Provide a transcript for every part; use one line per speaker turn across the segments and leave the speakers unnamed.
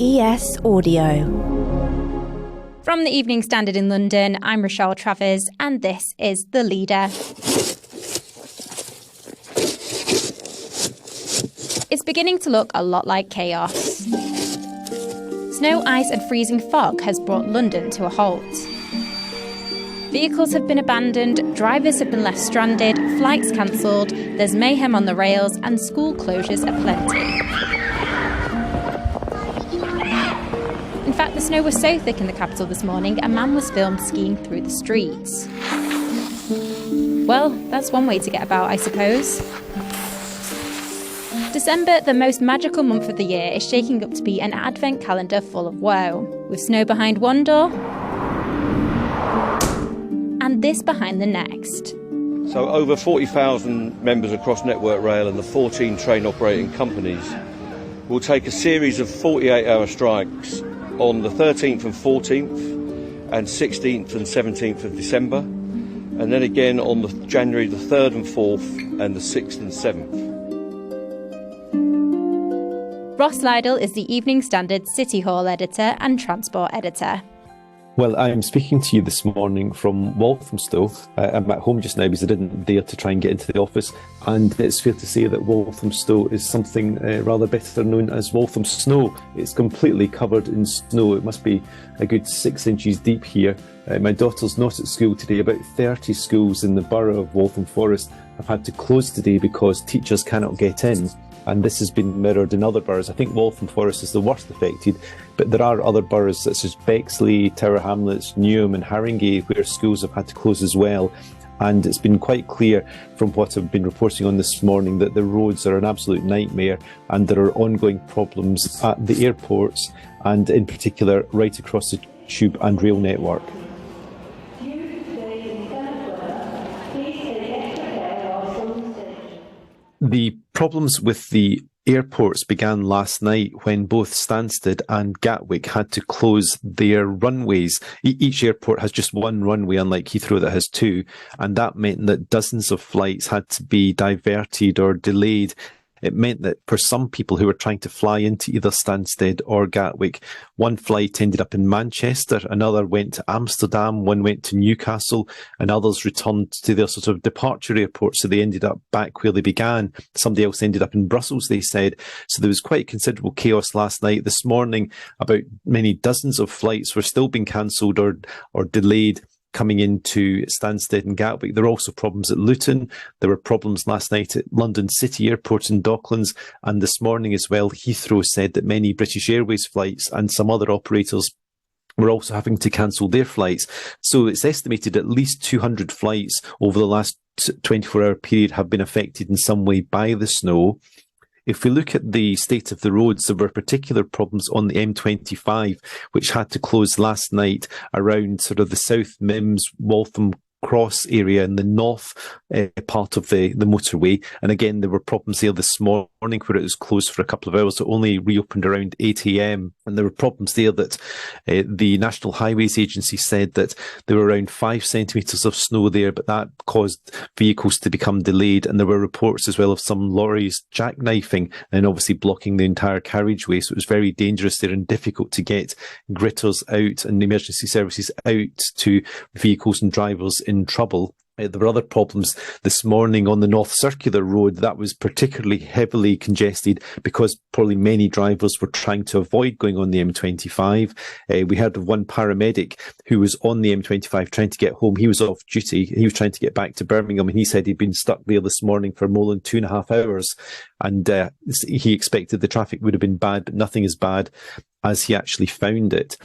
ES Audio.
From the Evening Standard in London, I'm Rochelle Travers, and this is The Leader. It's beginning to look a lot like chaos. Snow, ice and freezing fog has brought London to a halt. Vehicles have been abandoned, drivers have been left stranded, flights cancelled, there's mayhem on the rails and school closures aplenty. In fact, the snow was so thick in the capital this morning, a man was filmed skiing through the streets. Well, that's one way to get about, I suppose. December, the most magical month of the year, is shaking up to be an advent calendar full of woe, with snow behind one door and this behind the next.
So over 40,000 members across Network Rail and the 14 train operating companies will take a series of 48-hour strikes on the 13th and 14th and 16th and 17th of December, and then again on January the 3rd and 4th and the 6th and 7th.
Ross Lydall is the Evening Standard City Hall editor and transport editor.
Well, I'm speaking to you this morning from Walthamstow. I'm at home just now because I didn't dare to try and get into the office, and it's fair to say that Walthamstow is something rather better known as Waltham Snow. It's completely covered in snow. It must be a good 6 inches deep here. My daughter's not at school today. About 30 schools in the borough of Waltham Forest have had to close today because teachers cannot get in. And this has been mirrored in other boroughs. I think Waltham Forest is the worst affected, but there are other boroughs such as Bexley, Tower Hamlets, Newham and Haringey where schools have had to close as well. And it's been quite clear from what I've been reporting on this morning that the roads are an absolute nightmare and there are ongoing problems at the airports and in particular right across the tube and rail network. The problems with the airports began last night when both Stansted and Gatwick had to close their runways. Each airport has just one runway, unlike Heathrow that has two, and that meant that dozens of flights had to be diverted or delayed. It meant that for some people who were trying to fly into either Stansted or Gatwick, one flight ended up in Manchester, another went to Amsterdam, one went to Newcastle, and others returned to their sort of departure airport, so they ended up back where they began. Somebody else ended up in Brussels, they said. So there was quite considerable chaos last night. This morning, about many dozens of flights were still being cancelled or delayed coming into Stansted and Gatwick. There were also problems at Luton. There were problems last night at London City Airport and Docklands. And this morning as well, Heathrow said that many British Airways flights and some other operators were also having to cancel their flights. So it's estimated at least 200 flights over the last 24-hour period have been affected in some way by the snow. If we look at the state of the roads, there were particular problems on the M25, which had to close last night around sort of the South Mims, Waltham Cross area in the north part of the motorway. And again, there were problems there this morning where it was closed for a couple of hours. It only reopened around 8 a.m. And there were problems there that the National Highways Agency said that there were around 5 centimetres of snow there, but that caused vehicles to become delayed. And there were reports as well of some lorries jackknifing and obviously blocking the entire carriageway. So it was very dangerous there and difficult to get gritters out and emergency services out to vehicles and drivers in trouble. There were other problems this morning on the North Circular Road. That was particularly heavily congested because probably many drivers were trying to avoid going on the M25. We heard of one paramedic who was on the M25 trying to get home. He was off duty. He was trying to get back to Birmingham, and he said he'd been stuck there this morning for more than 2.5 hours. And he expected the traffic would have been bad, but nothing as bad as he actually found it.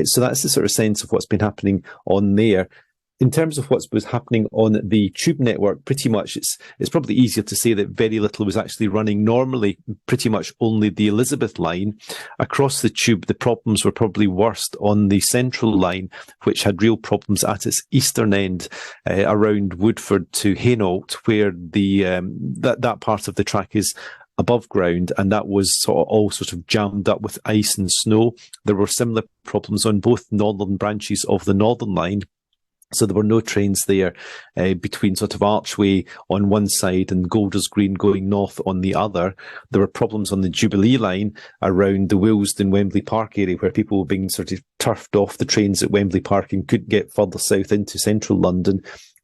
So that's the sort of sense of what's been happening on there. In terms of what was happening on the tube network, pretty much it's probably easier to say that very little was actually running normally, pretty much only the Elizabeth line. Across the tube, the problems were probably worst on the Central line, which had real problems at its eastern end around Woodford to Hainault, where that part of the track is above ground, and that was all sort of jammed up with ice and snow. There were similar problems on both northern branches of the Northern Line. So there were no trains there between sort of Archway on one side and Golders Green going north on the other. There were problems on the Jubilee line around the Willesden Wembley Park area, where people were being sort of turfed off the trains at Wembley Park and couldn't get further south into central London.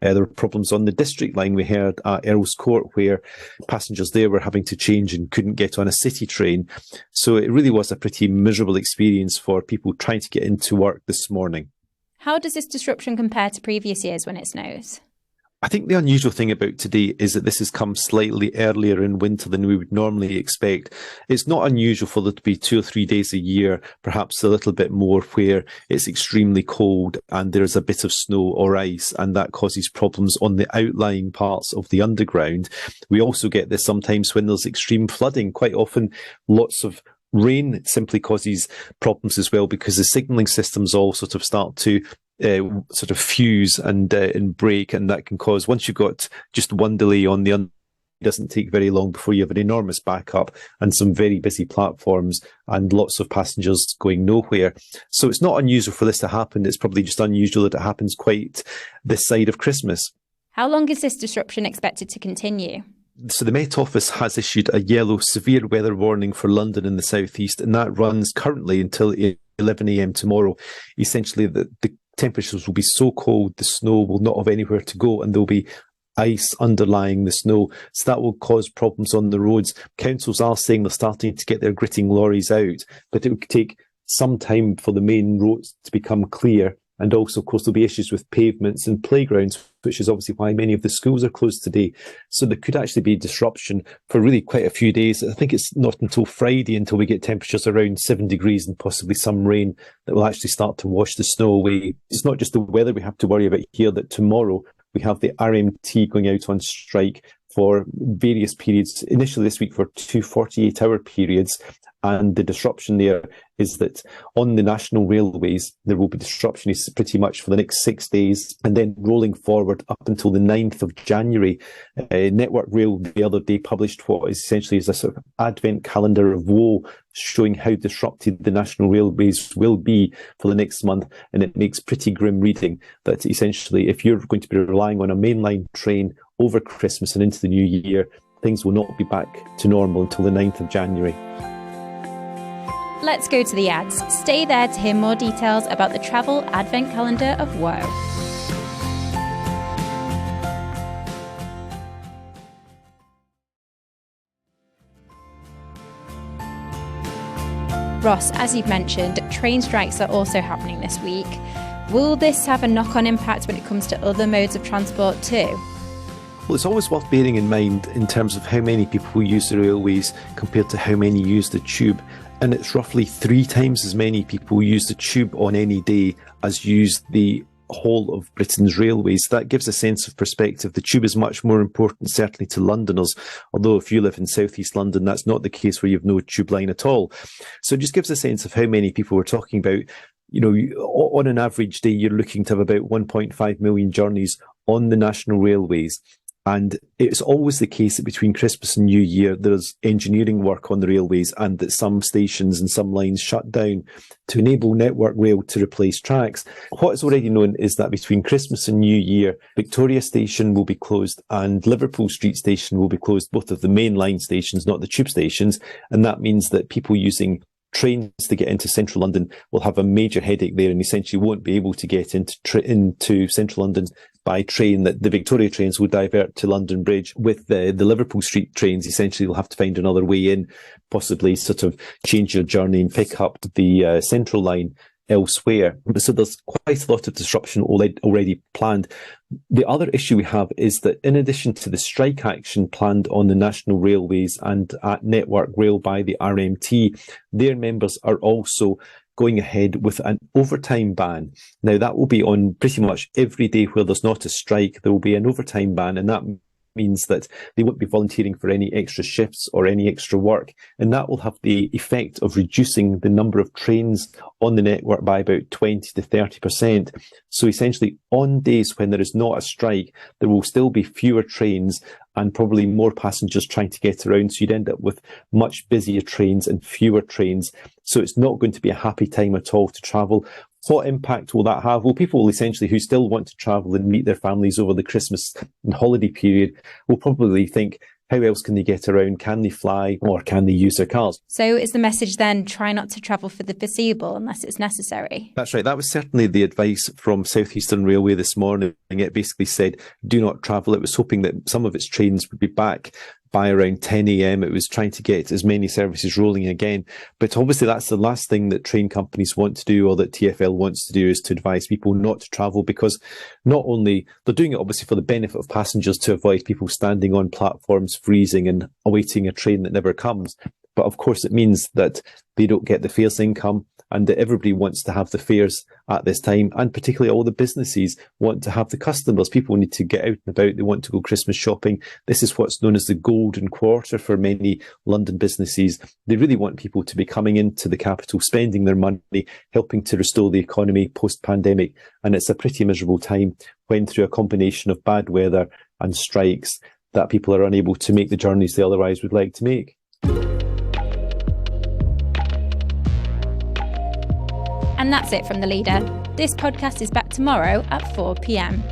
There were problems on the District line, we heard, at Earl's Court, where passengers there were having to change and couldn't get on a city train. So it really was a pretty miserable experience for people trying to get into work this morning.
How does this disruption compare to previous years when it snows?
I think the unusual thing about today is that this has come slightly earlier in winter than we would normally expect. It's not unusual for there to be 2 or 3 days a year, perhaps a little bit more, where it's extremely cold and there's a bit of snow or ice, and that causes problems on the outlying parts of the underground. We also get this sometimes when there's extreme flooding. Quite often, lots of rain simply causes problems as well, because the signalling systems all sort of start to sort of fuse and break, and that can cause, once you've got just one delay on the it doesn't take very long before you have an enormous backup and some very busy platforms and lots of passengers going nowhere. So it's not unusual for this to happen. It's probably just unusual that it happens quite this side of Christmas.
How long is this disruption expected to continue?
So the Met Office has issued a yellow severe weather warning for London and the South East, and that runs currently until 11 a.m. tomorrow. Essentially, the temperatures will be so cold, the snow will not have anywhere to go, and there'll be ice underlying the snow. So that will cause problems on the roads. Councils are saying they're starting to get their gritting lorries out, but it will take some time for the main roads to become clear. And also, of course, there'll be issues with pavements and playgrounds, which is obviously why many of the schools are closed today. So there could actually be disruption for really quite a few days. I think it's not until Friday until we get temperatures around 7 degrees and possibly some rain that will actually start to wash the snow away. It's not just the weather we have to worry about here, that tomorrow we have the RMT going out on strike for various periods, initially this week for 2 48-hour periods. And the disruption there is that on the national railways, there will be disruption pretty much for the next 6 days, and then rolling forward up until the 9th of January. Network Rail the other day published what is essentially is a sort of advent calendar of woe, showing how disrupted the national railways will be for the next month. And it makes pretty grim reading that essentially, if you're going to be relying on a mainline train over Christmas and into the new year, things will not be back to normal until the 9th of January.
Let's go to the ads. Stay there to hear more details about the travel advent calendar of woe. Ross, as you've mentioned, train strikes are also happening this week. Will this have a knock-on impact when it comes to other modes of transport too?
Well, it's always worth bearing in mind in terms of how many people use the railways compared to how many use the tube. And it's roughly 3 times as many people use the tube on any day as use the whole of Britain's railways. That gives a sense of perspective. The tube is much more important, certainly to Londoners, although if you live in South East London, that's not the case where you have no tube line at all. So it just gives a sense of how many people we're talking about. You know, on an average day, you're looking to have about 1.5 million journeys on the national railways. And it's always the case that between Christmas and New Year, there's engineering work on the railways, and that some stations and some lines shut down to enable Network Rail to replace tracks. What is already known is that between Christmas and New Year, Victoria Station will be closed and Liverpool Street Station will be closed, both of the main line stations, not the tube stations. And that means that people using trains to get into central London will have a major headache there, and essentially won't be able to get into central London by train. That the Victoria trains will divert to London Bridge. With the Liverpool Street trains, essentially you'll have to find another way in, possibly sort of change your journey and pick up the central line elsewhere. So there's quite a lot of disruption already planned. The other issue we have is that in addition to the strike action planned on the national railways and at Network Rail by the RMT, their members are also going ahead with an overtime ban. Now, that will be on pretty much every day where there's not a strike. There will be an overtime ban, and that means that they won't be volunteering for any extra shifts or any extra work. And that will have the effect of reducing the number of trains on the network by about 20 to 30%. So essentially, on days when there is not a strike, there will still be fewer trains and probably more passengers trying to get around. So you'd end up with much busier trains and fewer trains. So it's not going to be a happy time at all to travel What impact will that have? Well, people will essentially, who still want to travel and meet their families over the Christmas and holiday period, will probably think, how else can they get around? Can they fly, or can they use their cars?
So is the message then, try not to travel for the foreseeable unless it's necessary?
That's right. That was certainly the advice from South Eastern Railway this morning. It basically said, do not travel. It was hoping that some of its trains would be back by around 10 a.m. It was trying to get as many services rolling again. But obviously that's the last thing that train companies want to do, or that TfL wants to do, is to advise people not to travel, because not only they're doing it obviously for the benefit of passengers, to avoid people standing on platforms freezing and awaiting a train that never comes, but of course it means that they don't get the fares income, and that everybody wants to have the fares at this time, and particularly all the businesses want to have the customers. People need to get out and about. They want to go Christmas shopping. This is what's known as the golden quarter for many London businesses. They really want people to be coming into the capital, spending their money, helping to restore the economy post-pandemic. And it's a pretty miserable time when, through a combination of bad weather and strikes, that people are unable to make the journeys they otherwise would like to make.
And that's it from The Leader. This podcast is back tomorrow at 4 p.m.